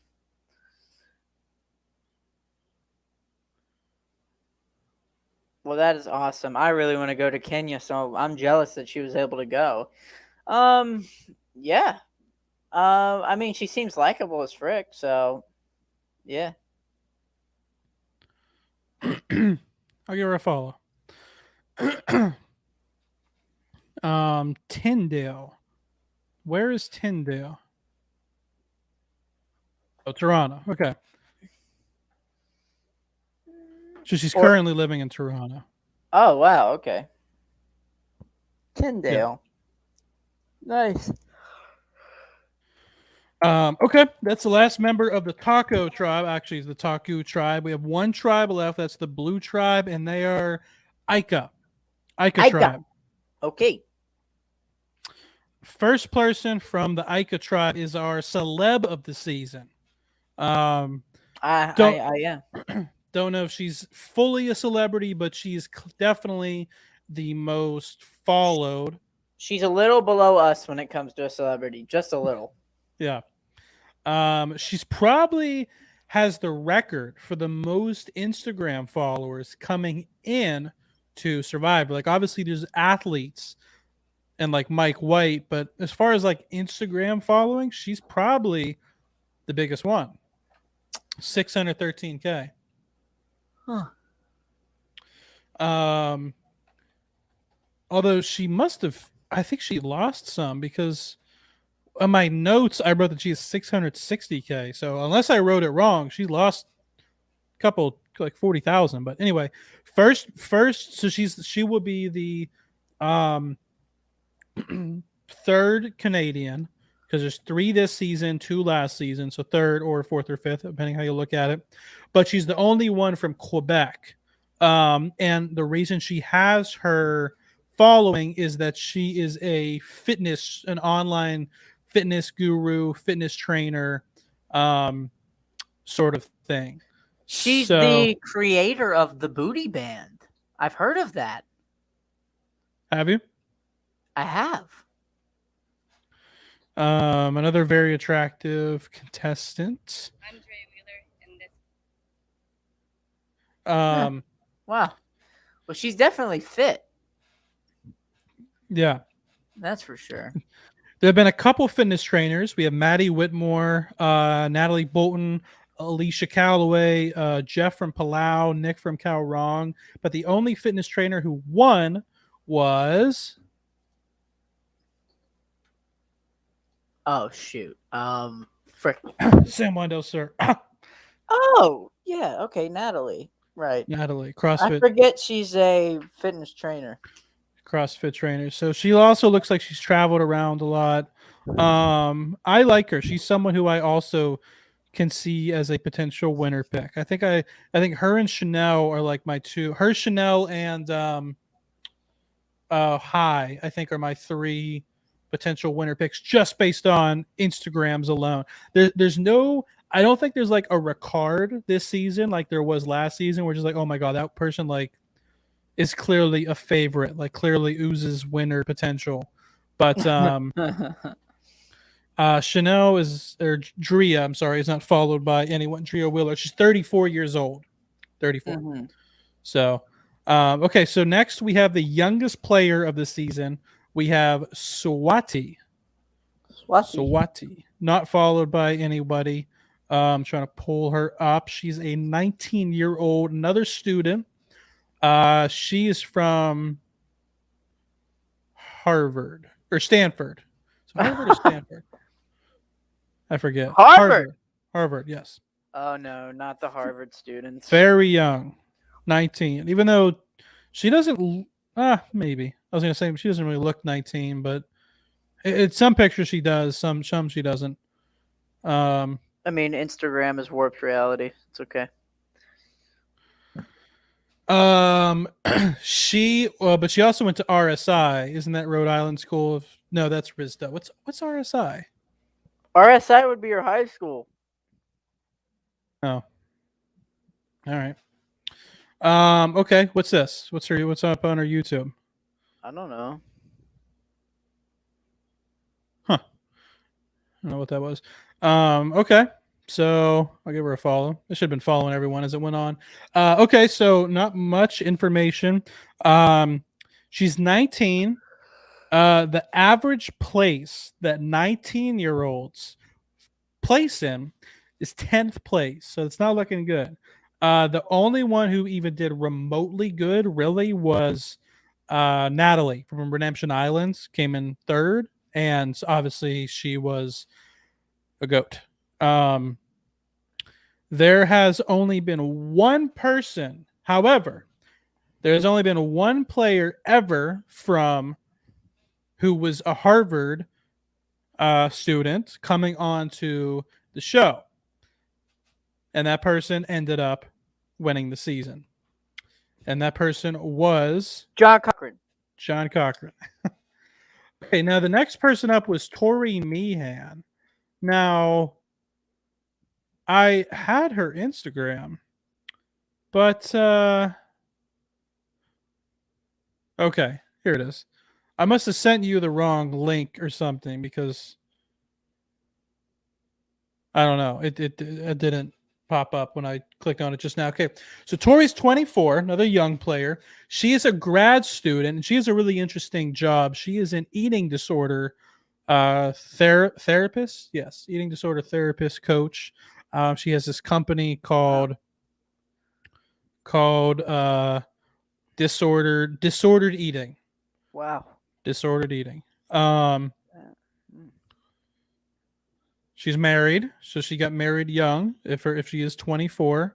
Well, that is awesome. I really want to go to Kenya, so I'm jealous that she was able to go. Um, yeah. I mean, she seems likable as frick, so yeah. I'll give her a follow. Tyndale. Where is Tyndale? Oh, Toronto. Okay. So she's Or currently living in Toronto. oh wow, okay. Yeah. Tyndale. Nice. Okay, that's the last member of the Taco tribe. Actually, it's the Taku tribe. We have one tribe left. That's the Blue tribe, and they are Ika. Ika I got tribe. okay. First person from the Ika tribe is our celeb of the season. Um, don't Yeah. don't know if she's fully a celebrity, but she's definitely the most followed. She's a little below us when it comes to a celebrity, just a little. Yeah. She's probably has the record for the most Instagram followers coming in to Survivor. Like, obviously, there's athletes and like Mike White, but as far as like Instagram following, she's probably the biggest one. 613K. Huh. Although she must have, I think she lost some because on my notes I wrote that she has 660K. So unless I wrote it wrong, she lost a couple, like 40,000. But anyway, first, so she will be the um third Canadian because there's 3 this season, 2 last season, so third or fourth or fifth, depending how you look at it. But she's the only one from Quebec. And the reason she has her following is that she is an online fitness guru, fitness trainer, sort of thing. She's So, the creator of the Booty Band. I've heard of that. have you? I have. Another very attractive contestant. Wow. Well, she's definitely fit. Yeah. That's for sure. There have been a couple fitness trainers. We have Maddie Whitmore, Natalie Bolton, Alicia Calloway, Jeff from Palau, Nick from Cowrong. But the only fitness trainer who won was Oh shoot. Frick. Sam Wendell, sir. Oh yeah. Okay, Natalie. Right. Natalie, I CrossFit forget she's a fitness trainer. trainer. So she also looks like she's traveled around a lot. I like her. She's someone who I also can see as a potential winner pick. I think her and Chanel are like my two. Her, Chanel, and High, I think, are my 3 potential winner picks just based on Instagrams alone. There's no, I don't think there's like a Ricard this season like there was last season, where just like, oh my god, that person like is clearly a favorite, like clearly oozes winner potential. But Chanel Drea, I'm sorry, is not followed by anyone. Drea Wheeler, she's 34 years old. 34. Mm-hmm. So, okay, so next we have the youngest player of the season. We have Swati. Sawati, not followed by anybody. I'm trying to pull her up. She's a 19-year-old, another student. She is from Harvard or Stanford. So Harvard or Stanford? I forget. Harvard, yes. Oh no, not the Harvard students. Very young, 19. Even though she doesn't, maybe I was gonna say she doesn't really look 19, but it's some pictures she does, some she doesn't. I mean, Instagram is warped reality. It's okay. But she also went to RSI. Isn't that Rhode Island School of? No, that's RISDA. What's RSI? RSI would be your high school. Oh, all right. Okay. What's this? What's up on her YouTube? I don't know. Huh. I don't know what that was. Okay. So I'll give her a follow. I should have been following everyone as it went on. Okay, so not much information. She's 19. The average place that 19-year-olds place in is 10th place, so it's not looking good. The only one who even did remotely good really was Natalie from Redemption Islands, came in third, and obviously she was a goat. There has only been one person, however, there's only been one player ever from who was a Harvard student coming on to the show. And that person ended up winning the season. And that person was John Cochran. John Cochran. Okay, now the next person up was Tori Meehan. Now, I had her Instagram, but okay, here it is. I must have sent you the wrong link or something because I don't know. It didn't pop up when I clicked on it just now. Okay, so Tori's 24, another young player. She is a grad student, and she has a really interesting job. She is an eating disorder therapist. Yes, eating disorder therapist coach. She has this company called disordered eating. Wow. Disordered eating. She's married, so she got married young. If she is 24,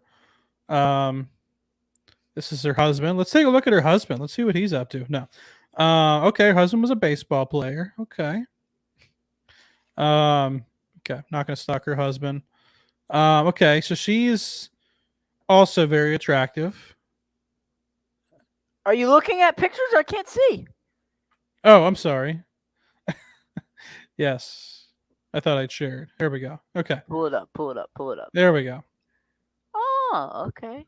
this is her husband. Let's take a look at her husband. Let's see what he's up to. No, okay, her husband was a baseball player. Okay, okay, not gonna stalk her husband. Okay, so she's also very attractive. Are you looking at pictures? I can't see. Oh, I'm sorry. Yes, I thought I'd shared. There we go. Okay, Pull it up. Pull it up. Pull it up. there we go. Oh, okay.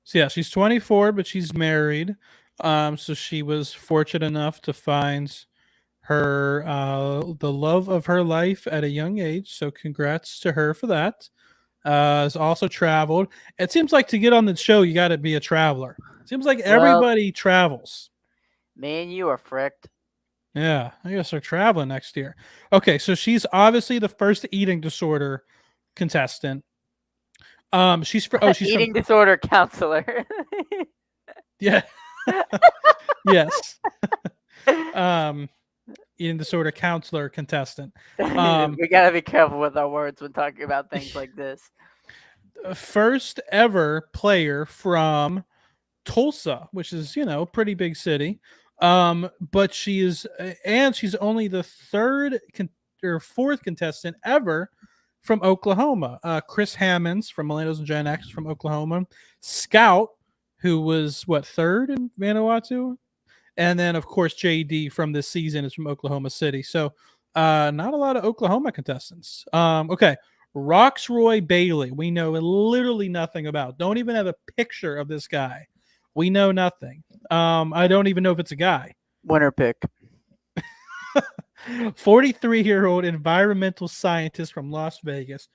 So yeah, she's 24, but she's married. So she was fortunate enough to find her the love of her life at a young age. So congrats to her for that. Has also traveled. It seems like to get on the show, you got to be a traveler. It seems like everybody travels. Man, you are fricked. Yeah, I guess they're traveling next year. Okay, so she's obviously the first eating disorder contestant. She's Eating disorder counselor. Yeah. Yes. Eating disorder counselor contestant. We gotta be careful with our words when talking about things like this. First ever player from Tulsa, which is, pretty big city. But she's only the third or fourth contestant ever from Oklahoma. Chris Hammonds from Millennials and Gen X from Oklahoma. Scout, who was third in Vanuatu, and then of course JD from this season is from Oklahoma City. So not a lot of Oklahoma contestants. Okay, Roxroy Bailey, we know literally nothing about. Don't even have a picture of this guy. We know nothing. I don't even know if it's a guy. Winner pick. 43-year-old environmental scientist from Las Vegas.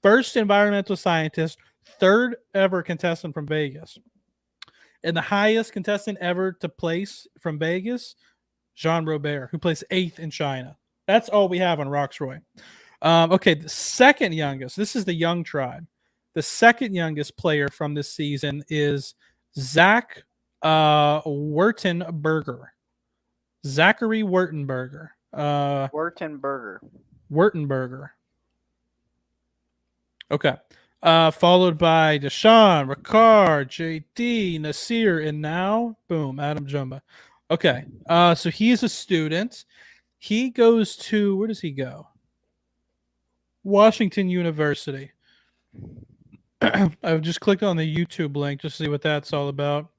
First environmental scientist, third ever contestant from Vegas. And the highest contestant ever to place from Vegas, Jean Robert, who placed 8th in China. That's all we have on Roxroy. Okay, the second youngest, this is the young tribe. The second youngest player from this season is Zach Wurtenberger. Zachary Wurtenberger. Wurtenberger. Okay. Followed by Deshaun, Ricard, JD, Nasir, and now, boom, Adam Jumba. Okay. So he's a student. He goes to, where does he go? Washington University. I've just clicked on the YouTube link to see what that's all about.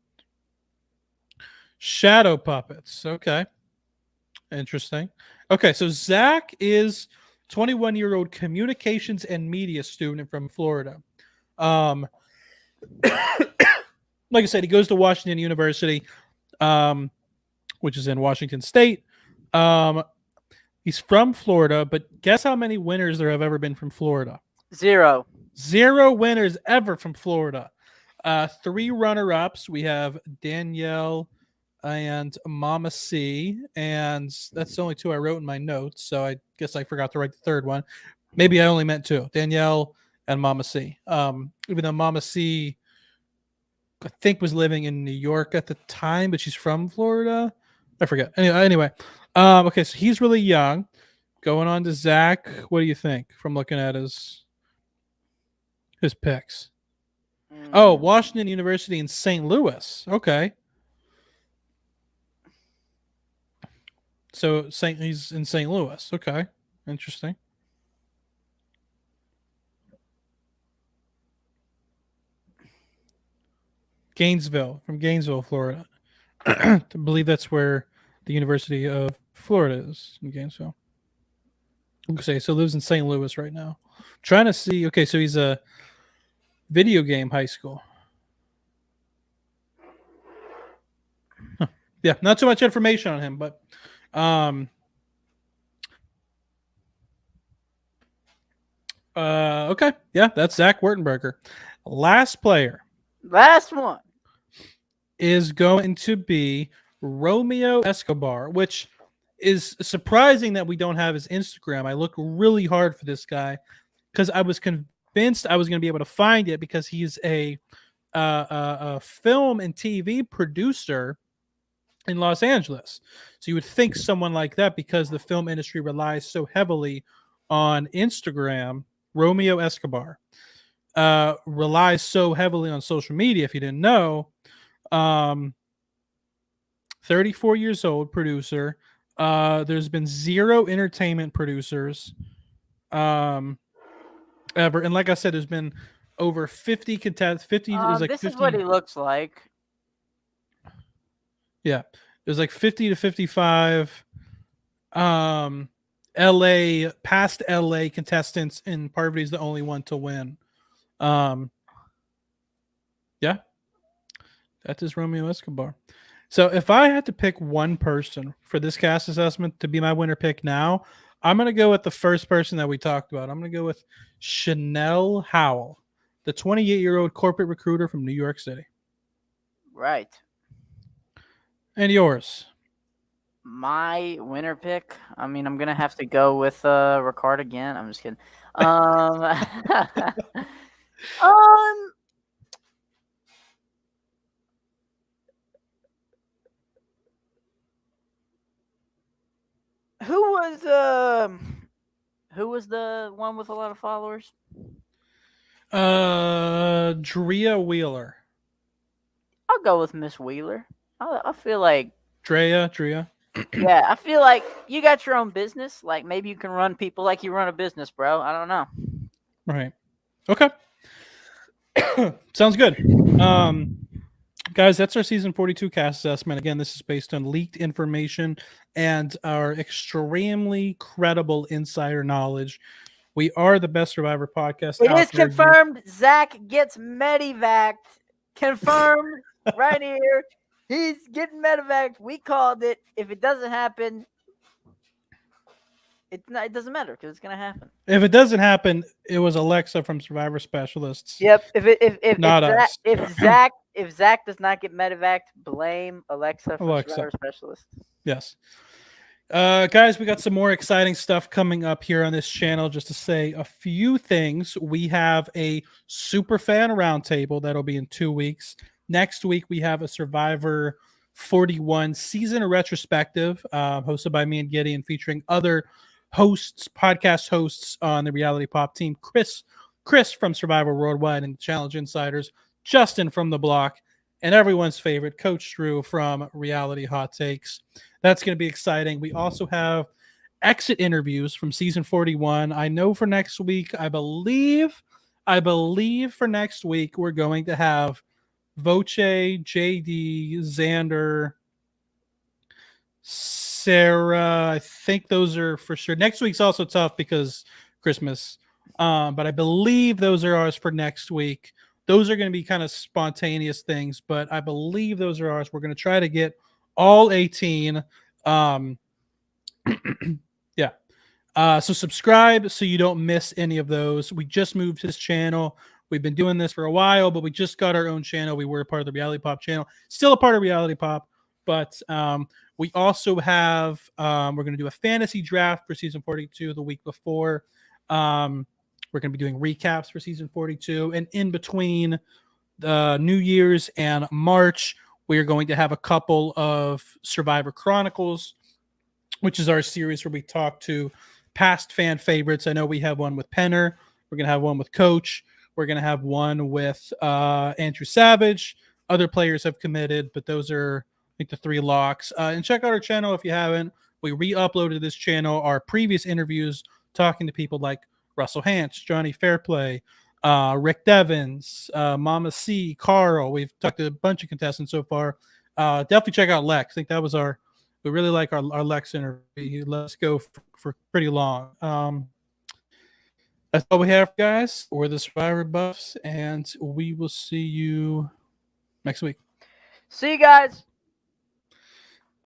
Shadow puppets. Okay. Interesting. Okay, so Zach is 21-year-old communications and media student from Florida. Like I said, he goes to Washington University, which is in Washington State. He's from Florida, but guess how many winners there have ever been from Florida? 0. 0 winners ever from Florida. 3 runner-ups. We have Danielle and Mama C, and that's the only 2 I wrote in my notes, so I guess I forgot to write the third one. Maybe I only meant 2, Danielle and Mama C. Even though Mama C, I think, was living in New York at the time, but she's from Florida. I forget. Anyway, okay, so he's really young. Going on to Zach. What do you think from looking at his picks? Oh, Washington University in St. Louis. Okay. So he's in St. Louis. Okay. Interesting. From Gainesville, Florida. I believe that's where the University of Florida is, in Gainesville. Okay, so lives in St. Louis right now. Trying to see. Okay, so he's a video game high school. Huh. Yeah, not too much information on him, but okay. Yeah, that's Zach Wertenberger. Last one is going to be Romeo Escobar, which is surprising that we don't have his Instagram. I looked really hard for this guy because I was convinced I was going to be able to find it because he's a film and TV producer in Los Angeles. So you would think someone like that, because the film industry relies so heavily on Instagram. Romeo Escobar relies so heavily on social media. If you didn't know, 34 years old, producer. There's been 0 entertainment producers ever, and like I said, there's been over 50 contests. 50 is like this 50, is what he looks like. Yeah, there's like 50 to 55 past LA contestants, and Parvati's the only one to win. Yeah, that is Romeo Escobar. So if I had to pick one person for this cast assessment to be my winner pick now, I'm going to go with the first person that we talked about. I'm going to go with Chanel Howell, the 28-year-old corporate recruiter from New York City. Right. And yours? My winner pick, I mean, I'm going to have to go with Ricard again. I'm just kidding. Who was the one with a lot of followers? Drea Wheeler. I'll go with Miss Wheeler. I feel like Drea. Yeah, I feel like you got your own business. Like, maybe you can run people like you run a business, bro. I don't know. Right. Okay. Sounds good. Guys, that's our season 42 cast assessment. Again, this is based on leaked information and our extremely credible insider knowledge. We are the best Survivor podcast. It is confirmed. Zach gets medevaced. Confirmed right here. He's getting medevaced. We called it. If it doesn't happen, it doesn't matter because it's gonna happen. If it doesn't happen, it was Alexa from Survivor Specialists. Yep. If not us. If Zach does not get medevaced, blame Alexa from Survivor Specialists. Yes. Guys, we got some more exciting stuff coming up here on this channel. Just to say a few things, we have a super fan roundtable that'll be in 2 weeks. Next week, we have a Survivor 41 season retrospective hosted by me and Gideon, featuring other hosts, podcast hosts on the Reality Pop team. Chris from Survivor Worldwide and Challenge Insiders, Justin from The Block, and everyone's favorite, Coach Drew from Reality Hot Takes. That's going to be exciting. We also have exit interviews from season 41. I know for next week, I believe for next week, we're going to have Voce, JD, Xander, Sarah. I think those are for sure. Next week's also tough because Christmas. But I believe those are ours for next week. Those are going to be kind of spontaneous things, but I believe those are ours. We're going to try to get all 18. Yeah. So subscribe so you don't miss any of those. We just moved his channel. We've been doing this for a while, but we just got our own channel. We were a part of the Reality Pop channel, still a part of Reality Pop, but we also have, we're going to do a fantasy draft for season 42 the week before. We're going to be doing recaps for season 42. And in between New Year's and March, we are going to have a couple of Survivor Chronicles, which is our series where we talk to past fan favorites. I know we have one with Penner. We're going to have one with Coach. We're going to have one with Andrew Savage. Other players have committed, but those are, I think, the 3 locks. And check out our channel if you haven't. We re-uploaded this channel, our previous interviews, talking to people like Russell Hance, Johnny Fairplay, Rick Devins, Mama C, Carl. We've talked to a bunch of contestants so far. Definitely check out Lex. I think that was we really like our Lex interview. Let's go for pretty long. That's all we have, guys. We're the Survivor Buffs, and we will see you next week. See you guys.